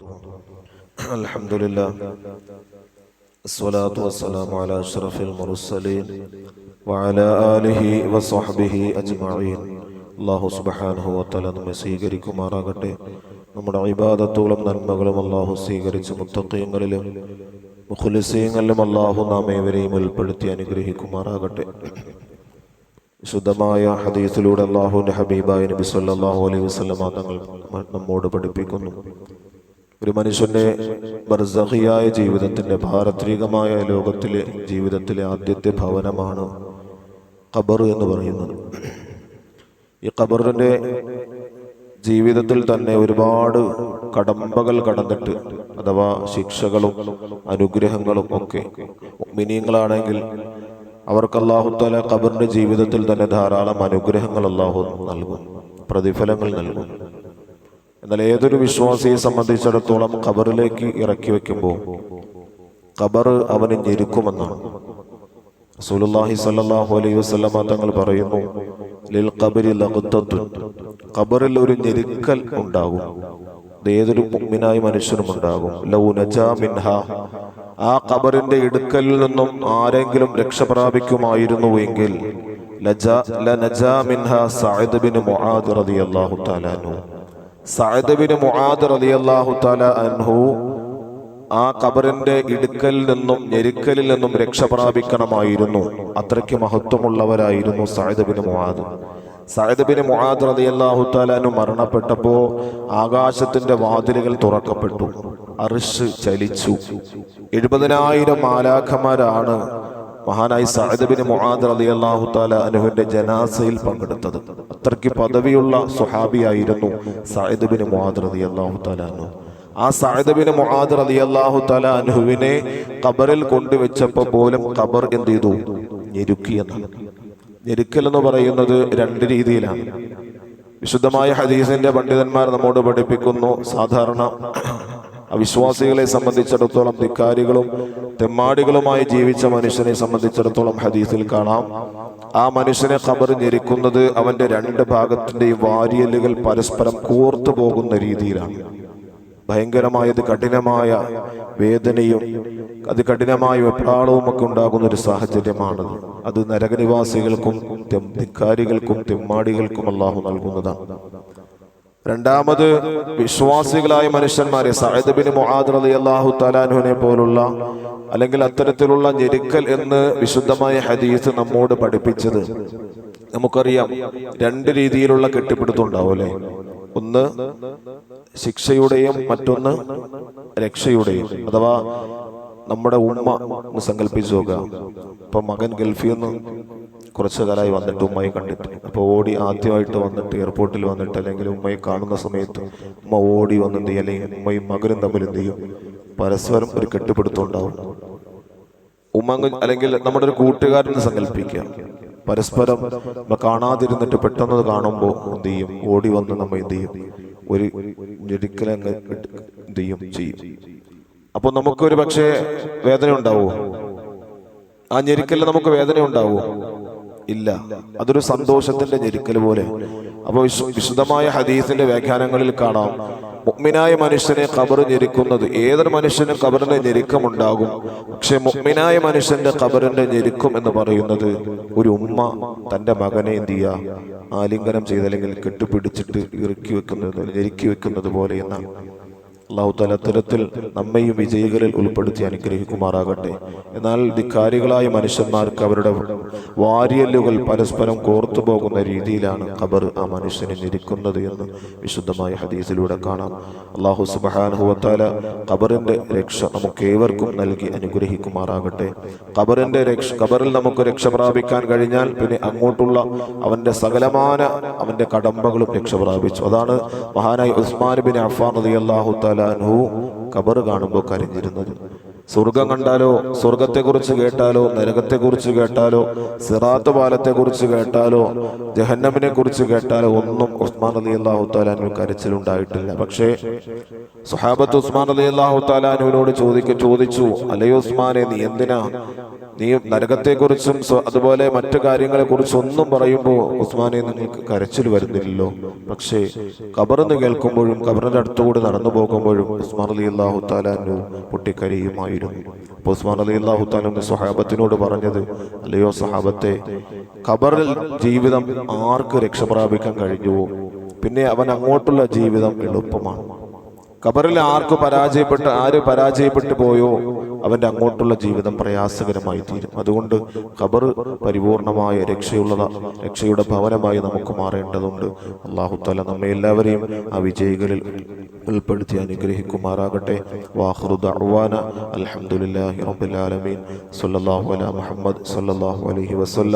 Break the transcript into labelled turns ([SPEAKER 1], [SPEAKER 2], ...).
[SPEAKER 1] الحمد لله الصلاة والسلام على أشرف المرسلين وعلى آله وصحبه أجمعين. അള്ളാഹു സുബ്ഹാനഹു വ തആല നമ്മെ സ്വീകരിക്കുമാറാകട്ടെ. നമ്മുടെ ഇബാദത്തുകളും നന്മകളും അള്ളാഹു സ്വീകരിച്ച് മുത്തഖീങ്ങളിലും മുഖ്ലിസീങ്ങളിലും അള്ളാഹു നാം ഏവരെയും ഉൾപ്പെടുത്തി അനുഗ്രഹിക്കുമാറാകട്ടെ. ശുദ്ധമായ ഹദീസിലൂടെ അള്ളാഹുവിൻ്റെ ഹബീബായ നബി സല്ലല്ലാഹു അലൈഹി വസല്ലമ തങ്ങൾ നമ്മോട് പഠിപ്പിക്കുന്നു, ഒരു മനുഷ്യന്റെ ബർസഖിയായ ജീവിതത്തിന്റെ പാരത്രികമായ ലോകത്തിലെ ജീവിതത്തിലെ ആദ്യത്തെ ഭവനമാണ് ഖബർ എന്ന് പറയുന്നത്. ഈ ഖബറിന്റെ ജീവിതത്തിൽ തന്നെ ഒരുപാട് കടമ്പകൾ കടന്നിട്ട്, അഥവാ ശിക്ഷകളും അനുഗ്രഹങ്ങളും ഒക്കെ മുഅ്മിനീങ്ങളാണെങ്കിൽ അവർക്ക് അല്ലാഹു തആല ഖബറിന്റെ ജീവിതത്തിൽ തന്നെ ധാരാളം അനുഗ്രഹങ്ങൾ അല്ലാഹു നൽകും, പ്രതിഫലങ്ങൾ നൽകും. എന്നാൽ ഏതൊരു വിശ്വാസിയെ സംബന്ധിച്ചിടത്തോളം ഖബറിലേക്ക് ഇറക്കി വെക്കുമ്പോൾ ഖബർ അവന് ഞെരുക്കുമെന്നാണ്. റസൂലുള്ളാഹി സ്വല്ലല്ലാഹു അലൈഹി വസല്ലമ തങ്ങൾ പറയുന്നു, ലിൽ ഖബരി ലഖ്തത്തുൻ, ഖബറിൽ ഒരു ഞെരുക്കൽ ഉണ്ടാകും. അത് ഏതൊരു മുഅ്മിനായ മനുഷ്യനും ഉണ്ടാകും. ലൗ നജാ മിൻഹാ, ആ ഖബറിന്റെ ഇടുക്കലിൽ നിന്നും ആരെങ്കിലും രക്ഷ പ്രാപിക്കുമായിരുന്നുവെങ്കിൽ ലനജാ മിൻഹാ സഅദ് ബിൻ മുആദ് റളിയല്ലാഹു തആല അൻഹു, സഅദ് ബിൻ മുആദ് റളിയല്ലാഹു തആല അൻഹു ആ ഖബറിന്റെ ഇടുക്കലിൽ നിന്നും ഞെരുക്കലിൽ നിന്നും രക്ഷ പ്രാപിക്കണമായിരുന്നു. അത്രയ്ക്ക് മഹത്വമുള്ളവരായിരുന്നു Saad bin Muadh. Saad bin Muadh റളിയല്ലാഹു തആല അൻഹു മരണപ്പെട്ടപ്പോൾ ആകാശത്തിന്റെ വാതിലുകൾ തുറക്കപ്പെട്ടു, അർശ് ചലിച്ചു. 70,000 മാലാഖമാരാണ് മഹാനായി സഅദ് ബിൻ മുആദ് റളിയല്ലാഹു തആല അൻഹുവിന്റെ ജനാസയിൽ പങ്കെടുത്തത്. അത്രയ്ക്ക് പദവിയുള്ള സ്വഹാബിയായിരുന്നു സഅദ് ബിൻ മുആദ് റളിയല്ലാഹു തആല അൻഹു. ആ സഅദ് ബിൻ മുആദ് റളിയല്ലാഹു തആല അൻഹുവിനെ ഖബറിൽ കൊണ്ടുവച്ചപ്പോൾ പോലും ഖബർ എന്ത് ചെയ്തു? ഞെരുക്കിയെന്നാണ്. ഞെരുക്കൽ എന്ന് പറയുന്നത് രണ്ട് രീതിയിലാണ്. വിശുദ്ധമായ ഹദീസിന്റെ പണ്ഡിതന്മാർ നമ്മോട് പഠിപ്പിക്കുന്നു, സാധാരണ അവിശ്വാസികളെ സംബന്ധിച്ചിടത്തോളം, ധിക്കാരികളും തെമ്മാടികളുമായി ജീവിച്ച മനുഷ്യനെ സംബന്ധിച്ചിടത്തോളം ഹദീസിൽ കാണാം, ആ മനുഷ്യനെ ഖബർ ഞെരുക്കുന്നത് അവന്റെ രണ്ട് ഭാഗത്തിന്റെയും വാരിയലുകൾ പരസ്പരം കോർത്തു പോകുന്ന രീതിയിലാണ്. ഭയങ്കരമായത് കഠിനമായ വേദനയും കഠിനമായ വെപ്രാളവും ഒക്കെ ഉണ്ടാകുന്ന ഒരു സാഹചര്യമാണത്. അത് നരകനിവാസികൾക്കും ധിക്കാരികൾക്കും തെമ്മാടികൾക്കും അല്ലാഹു നൽകുന്നതാണ്. രണ്ടാമത്, വിശ്വാസികളായ മനുഷ്യന്മാരെ സഅദ് ബിൻ മുആദ് റളിയല്ലാഹു തആല അൻഹുവിനെ പോലുള്ള അല്ലെങ്കിൽ അത്തരത്തിലുള്ള ഞെരുക്കൽ എന്ന് വിശുദ്ധമായ ഹദീസ് നമ്മോട് പഠിപ്പിച്ചത് നമുക്കറിയാം. രണ്ട് രീതിയിലുള്ള കെട്ടിപ്പിടുത്തം ഉണ്ടാവും അല്ലെ. ഒന്ന് ശിക്ഷയുടെയും മറ്റൊന്ന് രക്ഷയുടെയും. അഥവാ നമ്മുടെ ഉമ്മ ഒന്ന് സങ്കല്പിച്ചു നോക്കുക. ഇപ്പൊ മകൻ ഗൾഫിൽ നിന്ന് കുറച്ചു കാലമായി വന്നിട്ട് ഉമ്മയെ കണ്ടിട്ട്, അപ്പൊ ഓടി ആദ്യമായിട്ട് വന്നിട്ട് എയർപോർട്ടിൽ വന്നിട്ട് അല്ലെങ്കിൽ ഉമ്മയെ കാണുന്ന സമയത്ത് ഉമ്മ ഓടി വന്നിട്ട് അല്ലെങ്കിൽ ഉമ്മയും മകനും തമ്മിൽ എന്ത് ചെയ്യും? പരസ്പരം ഒരു കെട്ടിപ്പിടുത്തം ഉണ്ടാവും. ഉമ്മ അല്ലെങ്കിൽ നമ്മുടെ ഒരു കൂട്ടുകാരനെ സങ്കല്പിക്കുക, പരസ്പരം കാണാതിരുന്നിട്ട് പെട്ടെന്ന് കാണുമ്പോൾ എന്ത് ചെയ്യും? ഓടി വന്ന് നമ്മ എന്ത് ചെയ്യും? ഒരു ഞെരുക്കലങ്ങ് എന്ത് ചെയ്യും? അപ്പൊ നമുക്കൊരു പക്ഷേ വേദന ഉണ്ടാവോ? ആ ഞെരുക്കലിൽ നമുക്ക് വേദന ഉണ്ടാവോ? ഇല്ല. അതൊരു സന്തോഷത്തിന്റെ ഞെരുക്കൽ പോലെ. അപ്പൊ വിശുദ്ധമായ ഹദീസിന്റെ വ്യാഖ്യാനങ്ങളിൽ കാണാം, മുഅ്മിനായ മനുഷ്യനെ ഖബർ ഞെരുക്കുന്നത്, ഏതൊരു മനുഷ്യനും ഖബറിന്റെ ഞെരുക്കമുണ്ടാകും. പക്ഷെ മുഅ്മിനായ മനുഷ്യന്റെ ഖബറിന്റെ ഞെരുക്കം എന്ന് പറയുന്നത് ഒരു ഉമ്മ തന്റെ മകനെ എന്ത് ചെയ്യുക? ആലിംഗനം ചെയ്ത് അല്ലെങ്കിൽ കെട്ടുപിടിച്ചിട്ട് ഞെരുക്കി വെക്കുന്നത് പോലെ എന്നാണ്. അല്ലാഹു തആല അത്തരത്തിൽ നമ്മയും വിജയികളിൽ ഉൾപ്പെടുത്തി അനുഗ്രഹിക്കുമാറാകട്ടെ. എന്നാൽ ധിക്കാരികളായ മനുഷ്യന്മാർക്ക് അവരുടെ വാരിയല്ലുകൾ പരസ്പരം കോർത്തു പോകുന്ന രീതിയിലാണ് ഖബർ ആ മനുഷ്യനെ ഞെരുക്കുന്നത് എന്ന് വിശുദ്ധമായ ഹദീസിലൂടെ കാണാം. അല്ലാഹു സുബ്ഹാനഹു വ തആല ഖബറിന്റെ രക്ഷ നമുക്ക് ഏവർക്കും നൽകി അനുഗ്രഹിക്കുമാറാകട്ടെ. ഖബറിൽ നമുക്ക് രക്ഷ പ്രാപിക്കാൻ കഴിഞ്ഞാൽ പിന്നെ അങ്ങോട്ടുള്ള അവന്റെ സകലമാന അവന്റെ കടമ്പകളും രക്ഷ പ്രാപിച്ചു. അതാണ് മഹാനായ ഉസ്മാൻ ബിൻ അഫ്ഫാൻ റളിയല്ലാഹു തആല അൻഹു ഖബർ കാണുമ്പോൾ കരഞ്ഞിരുന്നത്. സ്വർഗം കണ്ടാലോ, സ്വർഗത്തെക്കുറിച്ച് കേട്ടാലോ, നരകത്തെക്കുറിച്ച് കേട്ടാലോ, സിറാത്ത് പാലത്തെക്കുറിച്ച് കേട്ടാലോ, ജഹന്നമിനെ കുറിച്ച് കേട്ടാലോ ഒന്നും ഉസ്മാൻ റളിയല്ലാഹു തആല അൻഹു കരച്ചിലുണ്ടായിട്ടില്ല. പക്ഷേ സ്വഹാബത്ത് ഉസ്മാൻ റളിയല്ലാഹു തആല അൻഹുവിനോട് ചോദിച്ചു, അല്ലയോ ഉസ്മാനെ, നീ നരകത്തെക്കുറിച്ചും അതുപോലെ മറ്റു കാര്യങ്ങളെ കുറിച്ച് ഒന്നും പറയുമ്പോൾ ഉസ്മാനെ നിങ്ങൾക്ക് കരച്ചിൽ വരുന്നില്ലല്ലോ. പക്ഷേ ഖബറെന്ന് കേൾക്കുമ്പോഴും ഖബറിന്റെ അടുത്തുകൂടി നടന്നു പോകുമ്പോഴും ഉസ്മാൻ റളിയല്ലാഹു തആല അൻഹു പൊട്ടിക്കരയുമായിരുന്നു. അപ്പോൾ ഉസ്മാൻ റളിയല്ലാഹു തആല അൻഹു സ്വഹാബത്തിനോട് പറഞ്ഞത്, അല്ലയോ സ്വഹാബത്തെ, ഖബറിൽ ജീവിതം ആർക്ക് രക്ഷപ്രാപിക്കാൻ കഴിഞ്ഞുവോ പിന്നെ അവൻ അങ്ങോട്ടുള്ള ജീവിതം എളുപ്പമാണ്. ഖബറിൽ ആര് പരാജയപ്പെട്ടു പോയോ അവന്റെ അങ്ങോട്ടുള്ള ജീവിതം പ്രയാസകരമായി തീരും. അതുകൊണ്ട് ഖബർ പരിപൂർണമായ രക്ഷയുടെ ഭവനമായി നമുക്ക് മാറേണ്ടതുണ്ട്. അല്ലാഹു തആല നമ്മെ എല്ലാവരെയും ആ വിജയികളിൽ ഉൾപ്പെടുത്തി അനുഗ്രഹിക്കുമാറാകട്ടെ. വാഖിറു ദഅ്വാന അൽഹംദുലില്ലാഹി റബ്ബിൽ ആലമീൻ. സ്വല്ലല്ലാഹു അലാ മുഹമ്മദ് സ്വല്ലല്ലാഹു അലൈഹി വസല്ലം.